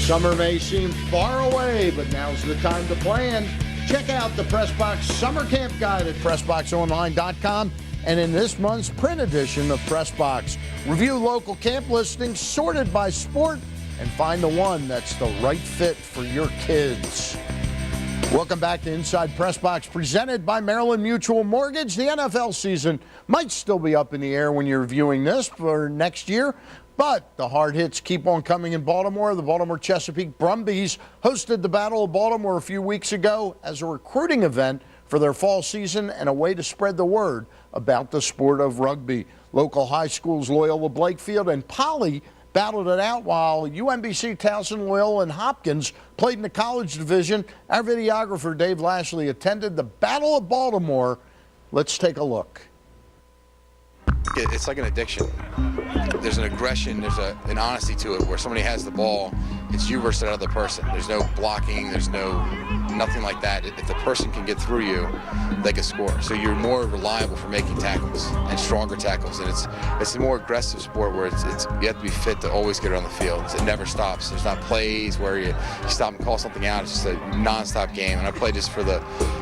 Summer may seem far away, but now's the time to plan. Check out the PressBox Summer Camp Guide at PressBoxOnline.com and in this month's print edition of PressBox. Review local camp listings sorted by sport and find the one that's the right fit for your kids. Welcome back to Inside PressBox, presented by Maryland Mutual Mortgage. The NFL season might still be up in the air when you're viewing this for next year, but the hard hits keep on coming in Baltimore. The Baltimore Chesapeake Brumbies hosted the Battle of Baltimore a few weeks ago as a recruiting event for their fall season and a way to spread the word about the sport of rugby. Local high schools Loyola Blakefield and Poly battled it out while UMBC, Towson, Loyola, and Hopkins played in the college division. Our videographer Dave Lashley attended the Battle of Baltimore. Let's take a look. It's like an addiction. There's an aggression, there's an honesty to it where somebody has the ball, it's you versus that other person. There's no blocking, there's nothing like that. If the person can get through you, they can score. So you're more reliable for making tackles and stronger tackles. And it's a more aggressive sport where you have to be fit to always get on the field. It never stops. There's not plays where you stop and call something out. It's just a non-stop game. And I play just for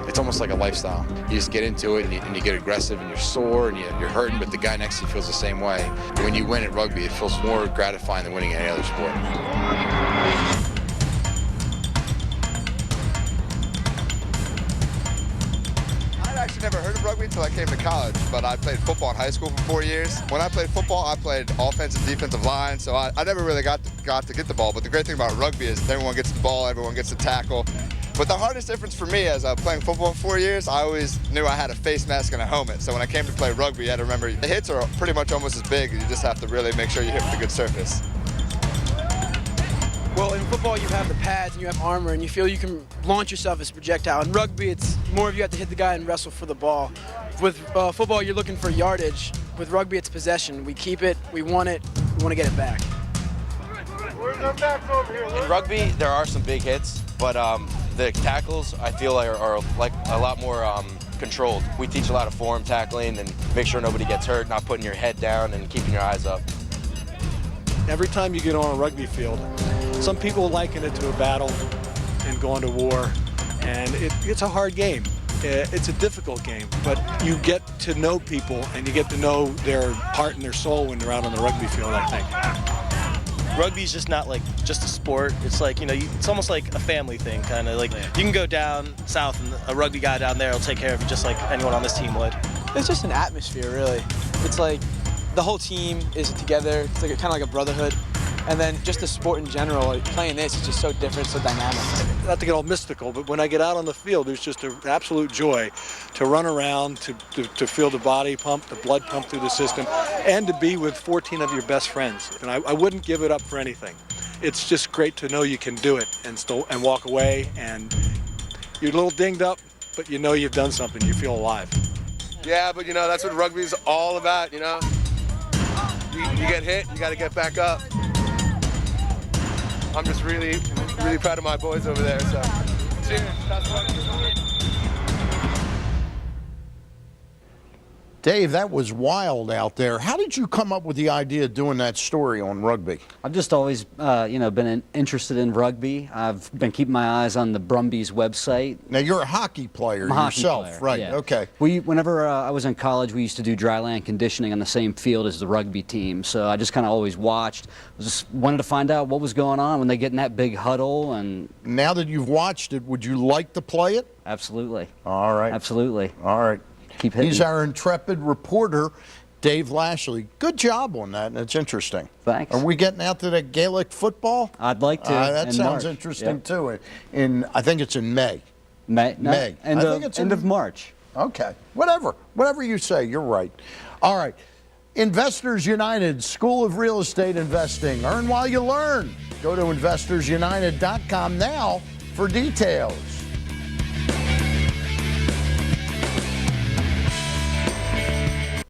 it's almost like a lifestyle. You just get into it and you get aggressive and you're sore and you're hurting, but the guy next to you feels the same way. When you win at rugby, it feels more gratifying than winning any other sport. I'd actually never heard of rugby until I came to college, but I played football in high school for 4 years. When I played football, I played offensive, defensive line, so I never really got to get the ball. But the great thing about rugby is everyone gets the ball, everyone gets the tackle. But the hardest difference for me as I was playing football for 4 years, I always knew I had a face mask and a helmet. So when I came to play rugby, you had to remember the hits are pretty much almost as big. You just have to really make sure you hit with a good surface. Well, in football, you have the pads and you have armor, and you feel you can launch yourself as a projectile. In rugby, it's more of you have to hit the guy and wrestle for the ball. With football, you're looking for yardage. With rugby, it's possession. We keep it, we want it, we want to get it back. In rugby, there are some big hits, but the tackles, I feel are like a lot more controlled. We teach a lot of form tackling and make sure nobody gets hurt, not putting your head down and keeping your eyes up. Every time you get on a rugby field, some people liken it to a battle and going to war, and it's a hard game. It's a difficult game, but you get to know people and you get to know their heart and their soul when they're out on the rugby field, I think. Rugby's just not like just a sport. It's like, it's almost like a family thing, kind of like you can go down south and a rugby guy down there will take care of you just like anyone on this team would. It's just an atmosphere, really. It's like the whole team is together. It's like kind of like a brotherhood. And then just the sport in general, like playing this is just so different, so dynamic. Not to get all mystical, but when I get out on the field, there's just an absolute joy to run around, to feel the body pump, the blood pump through the system, and to be with 14 of your best friends. And I wouldn't give it up for anything. It's just great to know you can do it and walk away, and you're a little dinged up, but you know you've done something. You feel alive. Yeah, but that's what rugby's all about, You get hit, you got to get back up. I'm just really, really proud of my boys over there. So, cheers. Dave, that was wild out there. How did you come up with the idea of doing that story on rugby? I've just always, been interested in rugby. I've been keeping my eyes on the Brumbies website. Now, you're a hockey player yourself, right? Yeah. Okay. Whenever I was in college, we used to do dryland conditioning on the same field as the rugby team. So I just kind of always watched. Just wanted to find out what was going on when they get in that big huddle. And now that you've watched it, would you like to play it? Absolutely. All right. Absolutely. All right. Keep hitting. He's our intrepid reporter, Dave Lashley. Good job on that, and it's interesting. Thanks. Are we getting out to the Gaelic football? I'd like to. That sounds interesting, too. I think it's in May. May? No, May. End of March. Okay. Whatever you say, you're right. All right. Investors United, School of Real Estate Investing. Earn while you learn. Go to investorsunited.com now for details.